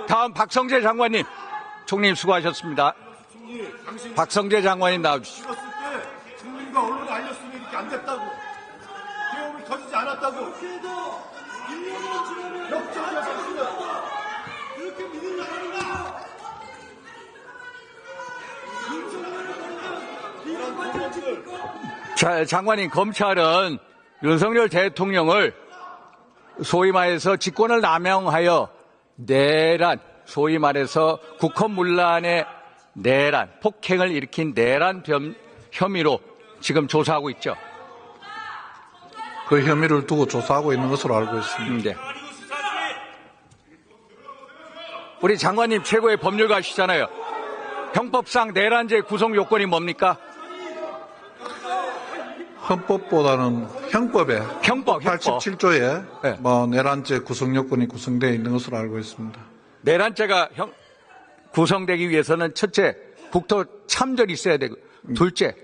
다음 박성재 장관님. 총리님 수고하셨습니다. 박성재 장관님 나와주시죠. 찍었을 때 국민과 언론에 알렸으면 이렇게 안 됐다고. 계엄이 터지지 않았다고. 그래도 1년만 지나면 역전하셨습니다. 그렇게 믿는 나라인가? 이런 공무원들. 자, 장관님, 검찰은 윤석열 대통령을 소위 말해서 직권을 남용하여 내란, 소위 말해서 국헌문란의 내란, 폭행을 일으킨 내란 혐의로 지금 조사하고 있죠. 그 혐의를 두고 조사하고 있는 것으로 알고 있습니다. 네. 우리 장관님 최고의 법률가시잖아요. 형법상 내란죄 구성 요건이 뭡니까? 헌법보다는 형법에 형법. 87조에 네. 내란죄 구성 요건이 구성되어 있는 것으로 알고 있습니다. 내란죄가 구성되기 위해서는 첫째, 국토 참전이 있어야 되고, 둘째,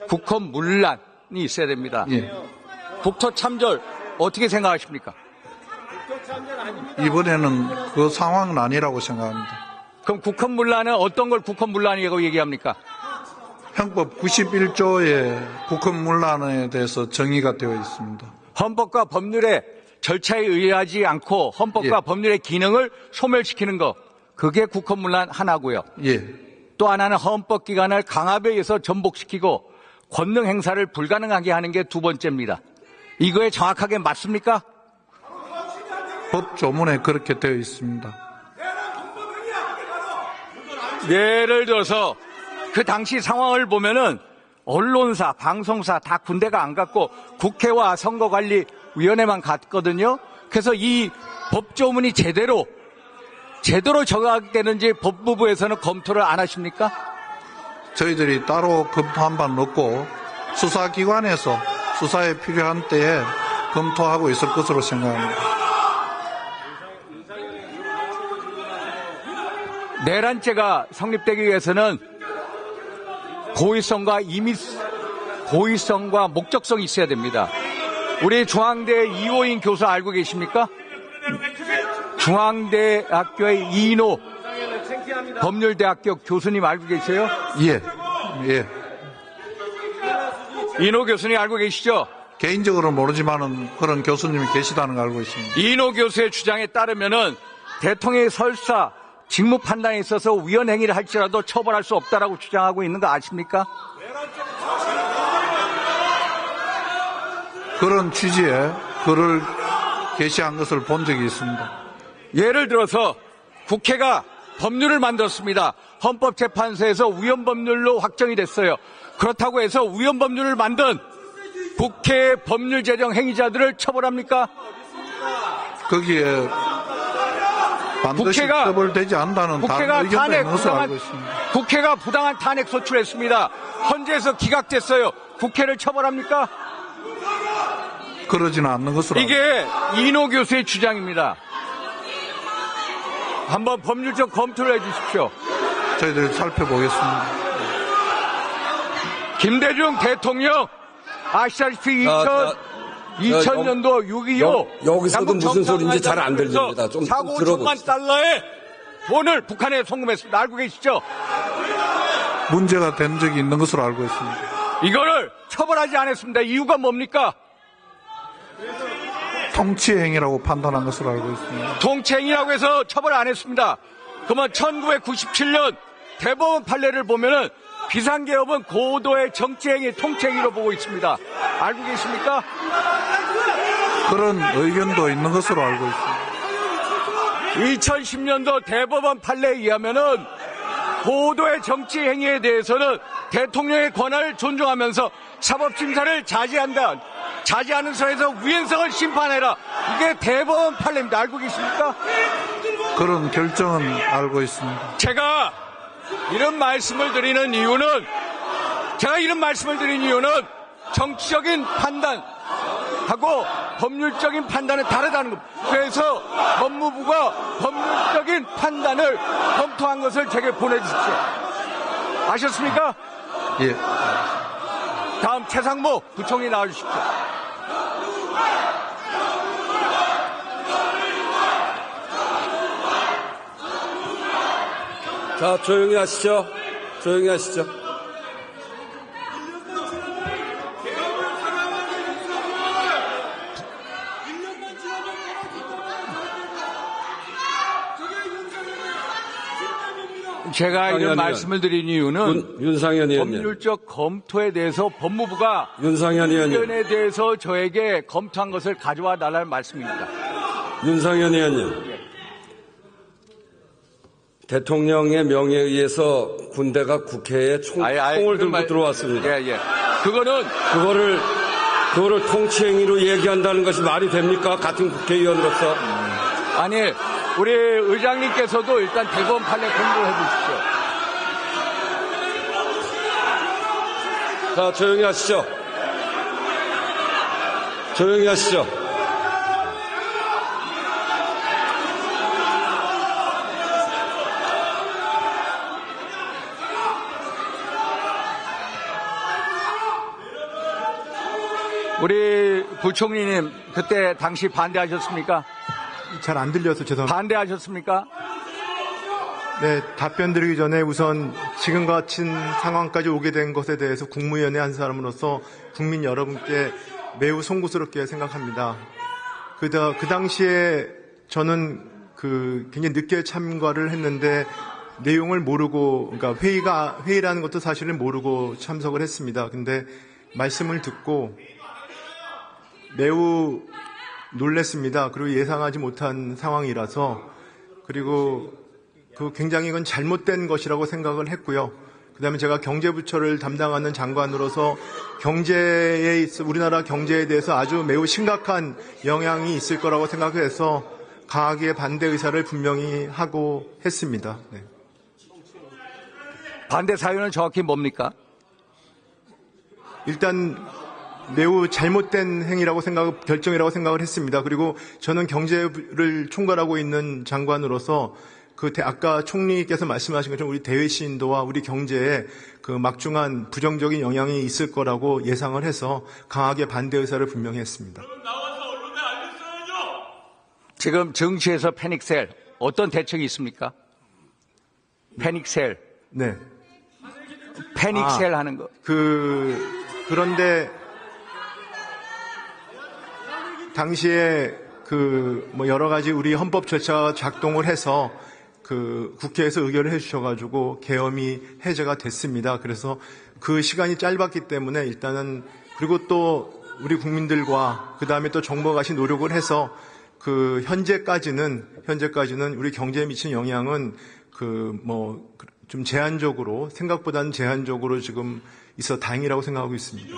국헌문란이 있어야 됩니다. 예. 국토 참전 어떻게 생각하십니까? 이번에는 그 상황은 아니라고 생각합니다. 그럼 국헌문란은 어떤 걸 국헌문란이라고 얘기합니까? 형법 91조의 국헌문란에 대해서 정의가 되어 있습니다. 헌법과 법률의 절차에 의하지 않고 헌법과 예. 법률의 기능을 소멸시키는 거, 그게 국헌문란 하나고요. 예. 또 하나는 헌법기관을 강압에 의해서 전복시키고 권능 행사를 불가능하게 하는 게 두 번째입니다. 이거에 정확하게 맞습니까? 법 조문에 그렇게 되어 있습니다. 예를 들어서 그 당시 상황을 보면은 언론사, 방송사 다 군대가 안 갔고 국회와 선거관리위원회만 갔거든요. 그래서 이 법조문이 제대로 정하되는지 법무부에서는 검토를 안 하십니까? 저희들이 따로 검토한 바는 없고 수사기관에서 수사에 필요한 때에 검토하고 있을 것으로 생각합니다. 내란죄가 성립되기 위해서는 고의성과 목적성이 있어야 됩니다. 우리 중앙대 이호인 교수 알고 계십니까? 중앙대학교의 이인호 법률대학교 교수님 알고 계세요? 예. 예. 이인호 교수님 알고 계시죠? 개인적으로는 모르지만은 그런 교수님이 계시다는 걸 알고 있습니다. 이인호 교수의 주장에 따르면은 대통령의 설사 직무 판단에 있어서 위헌 행위를 할지라도 처벌할 수 없다라고 주장하고 있는 거 아십니까? 그런 취지의 글을 게시한 것을 본 적이 있습니다. 예를 들어서 국회가 법률을 만들었습니다. 헌법재판소에서 위헌법률로 확정이 됐어요. 그렇다고 해서 위헌법률을 만든 국회 법률 제정 행위자들을 처벌합니까? 거기에 반드시 처벌되지 않는다는 다른 의견도 있는 것으로 알고 있습니다. 국회가 부당한 탄핵 소추를 했습니다. 헌재에서 기각됐어요. 국회를 처벌합니까? 그러지는 않는 것으로 이게 이인호 교수의 주장입니다. 한번 법률적 검토를 해주십시오. 저희들이 살펴보겠습니다. 김대중 대통령 아시다시피 2000년도 6.25 여기서도 무슨 소리인지 잘 안 들립니다. 좀 4억 5천만 들어봅시다. 달러의 돈을 북한에 송금했습니다. 알고 계시죠? 문제가 된 적이 있는 것으로 알고 있습니다. 이거를 처벌하지 않았습니다. 이유가 뭡니까? 통치행위라고 판단한 것으로 알고 있습니다. 통치행위라고 해서 처벌 안 했습니다. 그러면 1997년 대법원 판례를 보면은 비상계엄은 고도의 정치행위, 통치행위로 보고 있습니다. 알고 계십니까? 그런 의견도 있는 것으로 알고 있습니다. 2010년도 대법원 판례에 의하면은 고도의 정치행위에 대해서는 대통령의 권한을 존중하면서 사법심사를 자제하는 선에서 위헌성을 심판해라. 이게 대법원 판례입니다. 알고 계십니까? 그런 결정은 알고 있습니다. 제가 이런 말씀을 드리는 이유는 정치적인 판단하고 법률적인 판단은 다르다는 겁니다. 그래서 법무부가 법률적인 판단을 검토한 것을 제게 보내주십시오. 아셨습니까? 예. 다음 최상무 부총리 나와주십시오. 자, 조용히 하시죠. 조용히 하시죠. 제가 이런 윤상현 말씀을 드린 이유는 윤상현 의원님. 법률적 검토에 대해서 법무부가 윤상현 의원님. 의견에 대해서 저에게 검토한 것을 가져와 달라는 말씀입니다. 윤상현 의원님. 대통령의 명예에 의해서 군대가 국회에 총을 들고 들어왔습니다. 예. 그거는 그거를 통치행위로 얘기한다는 것이 말이 됩니까? 같은 국회의원으로서. 아니 우리 의장님께서도 일단 대법원 판례 공부해 보십시오. 자, 조용히 하시죠. 조용히 하시죠. 우리 부총리님 그때 당시 반대하셨습니까? 잘 안 들려서 죄송합니다. 반대하셨습니까? 네, 답변 드리기 전에 우선 지금과 같은 상황까지 오게 된 것에 대해서 국무위원회 한 사람으로서 국민 여러분께 매우 송구스럽게 생각합니다. 그 당시에 저는 굉장히 늦게 참가를 했는데 내용을 모르고, 그러니까 회의라는 것도 사실은 모르고 참석을 했습니다. 근데 말씀을 듣고 매우 놀랐습니다. 그리고 예상하지 못한 상황이라서, 그리고 굉장히 이건 잘못된 것이라고 생각을 했고요. 그다음에 제가 경제부처를 담당하는 장관으로서 우리나라 경제에 대해서 아주 매우 심각한 영향이 있을 거라고 생각해서 강하게 반대 의사를 분명히 하고 했습니다. 네. 반대 사유는 정확히 뭡니까? 일단 매우 잘못된 행위라고 결정이라고 생각을 했습니다. 그리고 저는 경제를 총괄하고 있는 장관으로서 아까 총리께서 말씀하신 것처럼 우리 대외 시인도와 우리 경제에 막중한 부정적인 영향이 있을 거라고 예상을 해서 강하게 반대 의사를 분명히 했습니다. 지금 정치에서 패닉셀 어떤 대책이 있습니까? 패닉셀. 네. 패닉셀 하는 거. 그런데 당시에 여러 가지 우리 헌법 절차가 작동을 해서 국회에서 의결을 해주셔가지고 계엄이 해제가 됐습니다. 그래서 그 시간이 짧았기 때문에 일단은, 그리고 또 우리 국민들과 그 다음에 또 정부가 같이 노력을 해서 현재까지는 우리 경제에 미치는 영향은 좀 생각보다는 제한적으로 지금 있어 다행이라고 생각하고 있습니다.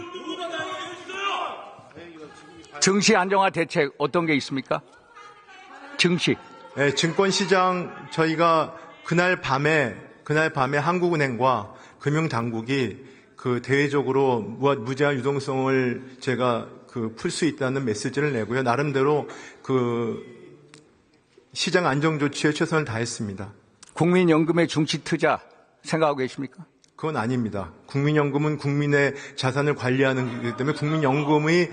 증시 안정화 대책 어떤 게 있습니까? 증시. 네, 증권시장 저희가 그날 밤에 한국은행과 금융당국이 대외적으로 무제한 유동성을 제가 풀 수 있다는 메시지를 내고요. 나름대로 시장 안정 조치에 최선을 다했습니다. 국민연금의 중시 투자 생각하고 계십니까? 그건 아닙니다. 국민연금은 국민의 자산을 관리하는 거기 때문에 국민연금의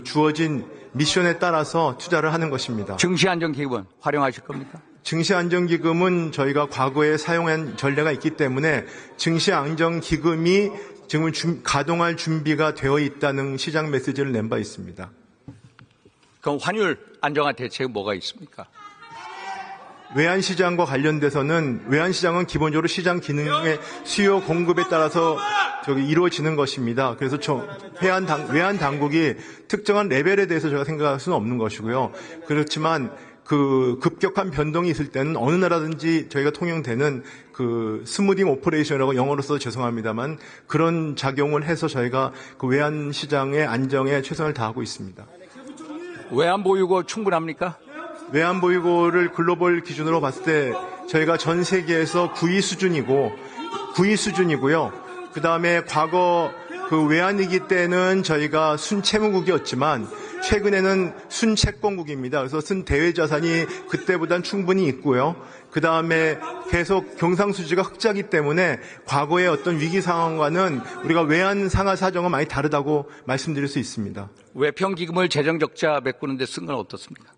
주어진 미션에 따라서 투자를 하는 것입니다. 증시안정기금은 활용하실 겁니까? 증시안정기금은 저희가 과거에 사용한 전례가 있기 때문에 증시안정기금이 지금 가동할 준비가 되어 있다는 시장 메시지를 낸 바 있습니다. 그럼 환율 안정화 대책은 뭐가 있습니까? 외환시장과 관련돼서는 외환시장은 기본적으로 시장 기능의 수요 공급에 따라서 이루어지는 것입니다. 그래서 외환당국이 특정한 레벨에 대해서 제가 생각할 수는 없는 것이고요. 그렇지만 급격한 변동이 있을 때는 어느 나라든지 저희가 통용되는 스무딩 오퍼레이션이라고 영어로 써서 죄송합니다만 그런 작용을 해서 저희가 외환시장의 안정에 최선을 다하고 있습니다. 외환보유고 충분합니까? 외환보유고를 글로벌 기준으로 봤을 때 저희가 전 세계에서 9위 수준이고요. 그 다음에 과거 외환위기 때는 저희가 순채무국이었지만 최근에는 순채권국입니다. 그래서 순대외자산이 그때보단 충분히 있고요. 그 다음에 계속 경상수지가 흑자기 때문에 과거의 어떤 위기 상황과는 우리가 외환 상하 사정은 많이 다르다고 말씀드릴 수 있습니다. 외평기금을 재정적자 메꾸는 데 쓴 건 어떻습니까?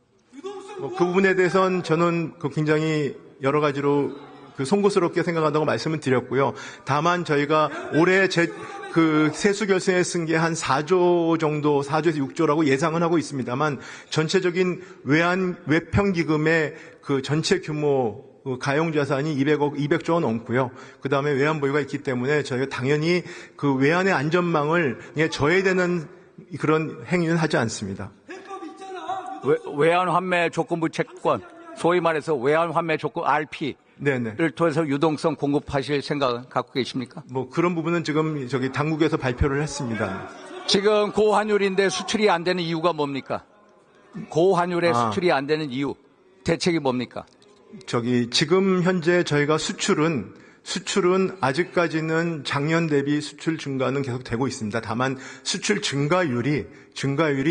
그 부분에 대해서는 저는 굉장히 여러 가지로 송구스럽게 생각한다고 말씀을 드렸고요. 다만 저희가 올해 세수 결산에 쓴 게 한 4조 정도, 4조에서 6조라고 예상은 하고 있습니다만 전체적인 외평기금의 그 전체 규모 가용자산이 200조 원 넘고요. 그 다음에 외환 보유가 있기 때문에 저희가 당연히 그 외환의 안전망을 저해되는 그런 행위는 하지 않습니다. 외환 환매 조건부 채권, 소위 말해서 외환 환매 조건 RP를 네네. 통해서 유동성 공급하실 생각은 갖고 계십니까? 뭐 그런 부분은 지금 당국에서 발표를 했습니다. 지금 고환율인데 수출이 안 되는 이유가 뭡니까? 고환율에 수출이 안 되는 이유, 대책이 뭡니까? 지금 현재 저희가 수출은 아직까지는 작년 대비 수출 증가는 계속 되고 있습니다. 다만 수출 증가율이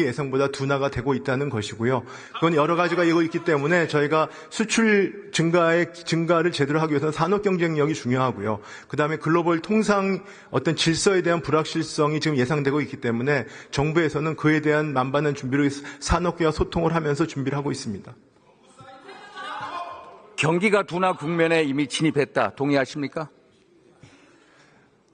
예상보다 둔화가 되고 있다는 것이고요. 그건 여러 가지가 있기 때문에 저희가 수출 증가를 제대로 하기 위해서는 산업 경쟁력이 중요하고요. 그다음에 글로벌 통상 어떤 질서에 대한 불확실성이 지금 예상되고 있기 때문에 정부에서는 그에 대한 만반의 준비를 산업계와 소통을 하면서 준비를 하고 있습니다. 경기가 둔화 국면에 이미 진입했다. 동의하십니까?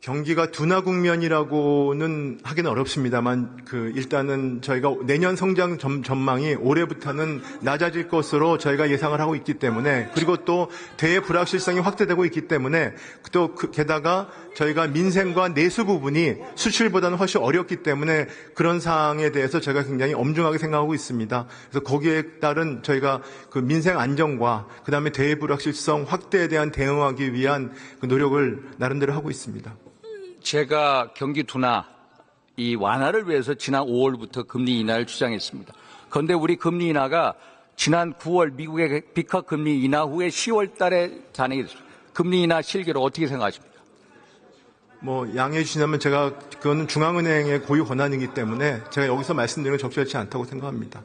경기가 둔화 국면이라고는 하기는 어렵습니다만 일단은 저희가 내년 성장 전망이 올해부터는 낮아질 것으로 저희가 예상을 하고 있기 때문에, 그리고 또 대외 불확실성이 확대되고 있기 때문에, 또 게다가 저희가 민생과 내수 부분이 수출보다는 훨씬 어렵기 때문에 그런 사항에 대해서 저희가 굉장히 엄중하게 생각하고 있습니다. 그래서 거기에 따른 저희가 그 민생 안정과 그다음에 대외 불확실성 확대에 대한 대응하기 위한 그 노력을 나름대로 하고 있습니다. 제가 경기 둔화 이 완화를 위해서 지난 5월부터 금리 인하를 주장했습니다. 그런데 우리 금리 인하가 지난 9월 미국의 비커 금리 인하 후에 10월 달에 단행이 됐습니다. 금리 인하 실기로 어떻게 생각하십니까? 양해해 주시면 그거는 중앙은행의 고유 권한이기 때문에 제가 여기서 말씀드리는 건 적절치 않다고 생각합니다.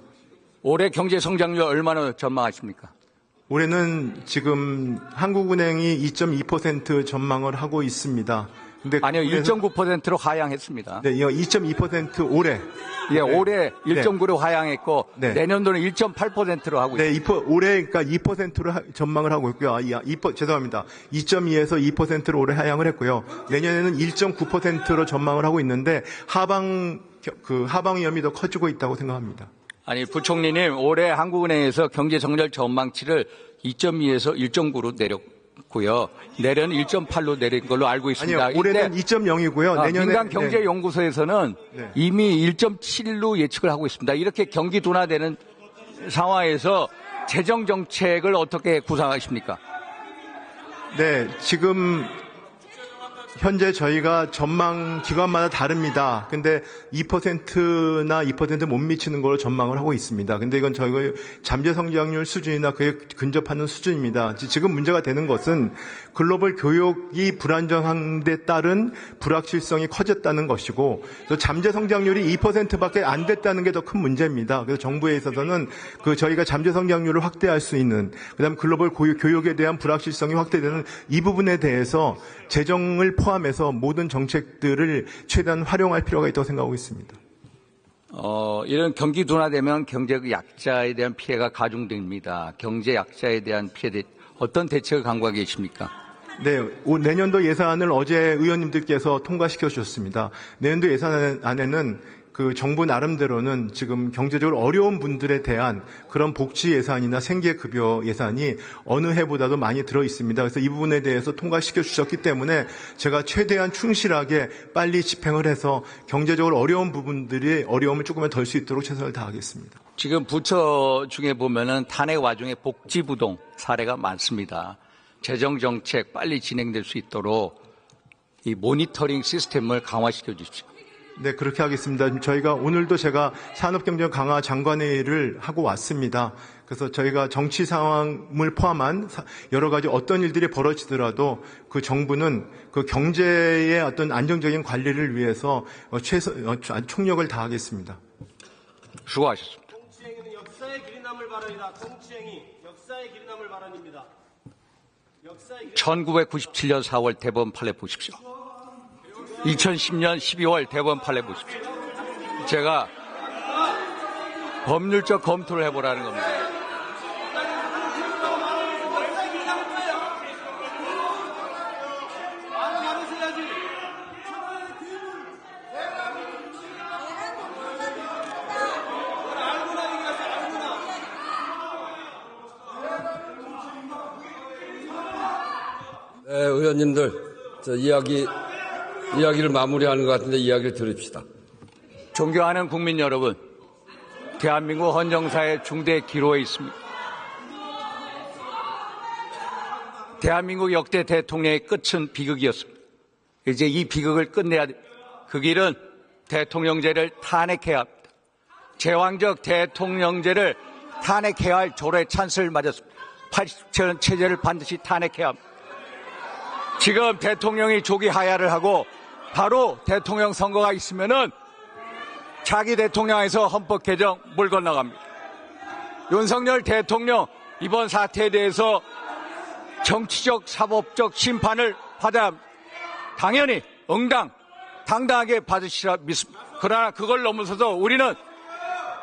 올해 경제 성장률 얼마나 전망하십니까? 올해는 지금 한국은행이 2.2% 전망을 하고 있습니다. 근데 아니요, 1.9%로 하향했습니다. 네, 2.2% 올해. 예, 올해 1.9로 하향했고 네. 내년도는 1.8%로 하고 있습니다. 네, 올해 그러니까 2%로 전망을 하고 있고요. 죄송합니다. 2.2에서 2%로 올해 하향을 했고요. 내년에는 1.9%로 전망을 하고 있는데 하방 위험이 더 커지고 있다고 생각합니다. 아니, 부총리님, 올해 한국은행에서 경제 성장 전망치를 2.2에서 1.9로 내렸고요. 내년은 1.8로 내린 걸로 알고 있습니다. 아니요, 올해는 2.0이고요. 내년에 민간경제연구소에서는 네. 이미 1.7로 예측을 하고 있습니다. 이렇게 경기 둔화되는 상황에서 재정 정책을 어떻게 구상하십니까? 네, 지금 현재 저희가 전망 기관마다 다릅니다. 근데 2%나 2% 못 미치는 걸로 전망을 하고 있습니다. 근데 이건 저희가 잠재 성장률 수준이나 그에 근접하는 수준입니다. 지금 문제가 되는 것은 글로벌 교역이 불안정한 데 따른 불확실성이 커졌다는 것이고, 또 잠재 성장률이 2%밖에 안 됐다는 게 더 큰 문제입니다. 그래서 정부에 있어서는 저희가 잠재 성장률을 확대할 수 있는, 그다음 글로벌 교역에 대한 불확실성이 확대되는 이 부분에 대해서 재정을 포함해서 모든 정책들을 최대한 활용할 필요가 있다고 생각하고 있습니다. 이런 경기 둔화되면 경제 약자에 대한 피해가 가중됩니다. 경제 약자에 대한 피해 어떤 대책을 강구하고 계십니까? 네, 내년도 예산을 어제 의원님들께서 통과시켜 주셨습니다. 내년도 예산안에는 정부 나름대로는 지금 경제적으로 어려운 분들에 대한 그런 복지 예산이나 생계급여 예산이 어느 해보다도 많이 들어 있습니다. 그래서 이 부분에 대해서 통과시켜 주셨기 때문에 제가 최대한 충실하게 빨리 집행을 해서 경제적으로 어려운 부분들이 어려움을 조금은 덜 수 있도록 최선을 다하겠습니다. 지금 부처 중에 보면은 탄핵 와중에 복지부동 사례가 많습니다. 재정정책 빨리 진행될 수 있도록 이 모니터링 시스템을 강화시켜 주십시오. 네, 그렇게 하겠습니다. 저희가 오늘도 제가 산업경제 강화 장관회의를 하고 왔습니다. 그래서 저희가 정치 상황을 포함한 여러 가지 어떤 일들이 벌어지더라도 그 정부는 그 경제의 어떤 안정적인 관리를 위해서 총력을 다하겠습니다. 수고하셨습니다. 통치행위는 역사의 길이 남을 발언이다. 통치행위, 역사의 길이 남을 발언입니다. 1997년 4월 대법원 판례 보십시오. 2010년 12월 대법원 판례 보십시오. 제가 법률적 검토를 해보라는 겁니다. 네, 의원님들, 이야기를 마무리하는 것 같은데 이야기를 들읍시다. 존경하는 국민 여러분, 대한민국 헌정사의 중대 기로에 있습니다. 대한민국 역대 대통령의 끝은 비극이었습니다. 이제 이 비극을 끝내야 됩니다. 그 길은 대통령제를 탄핵해야 합니다. 제왕적 대통령제를 탄핵해야 할 조로의 찬스를 맞았습니다. 87년 체제를 반드시 탄핵해야 합니다. 지금 대통령이 조기 하야를 하고 바로 대통령 선거가 있으면은 자기 대통령에서 헌법 개정 물 건너갑니다. 윤석열 대통령 이번 사태에 대해서 정치적 사법적 심판을 받아야 합니다. 당연히 당당하게 받으시라 믿습니다. 그러나 그걸 넘어서서 우리는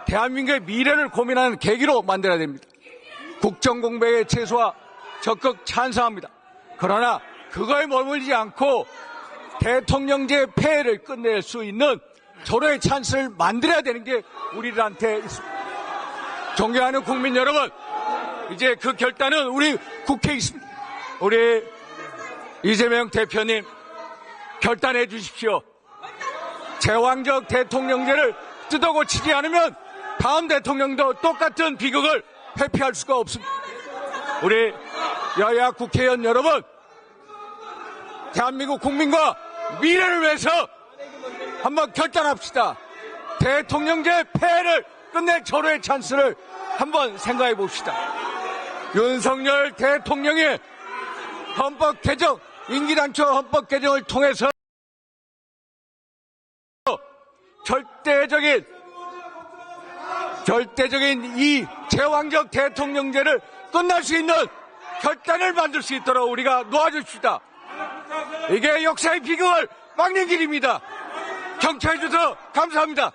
대한민국의 미래를 고민하는 계기로 만들어야 됩니다. 국정공백의 최소화 적극 찬성합니다. 그러나 그거에 머물지 않고 대통령제 폐해를 끝낼 수 있는 절호의 찬스를 만들어야 되는 게 우리들한테 있습니다. 존경하는 국민 여러분, 이제 그 결단은 우리 국회에 있습니다. 우리 이재명 대표님 결단해 주십시오. 제왕적 대통령제를 뜯어고치지 않으면 다음 대통령도 똑같은 비극을 회피할 수가 없습니다. 우리 여야 국회의원 여러분, 대한민국 국민과 미래를 위해서 한번 결단합시다. 대통령제 폐해를 끝낼 절호의 찬스를 한번 생각해 봅시다. 윤석열 대통령의 헌법 개정, 임기단초 헌법 개정을 통해서 절대적인 이 제왕적 대통령제를 끝날 수 있는 결단을 만들 수 있도록 우리가 놓아줍시다. 이게 역사의 비극을 막는 길입니다. 경청해 주셔서 감사합니다.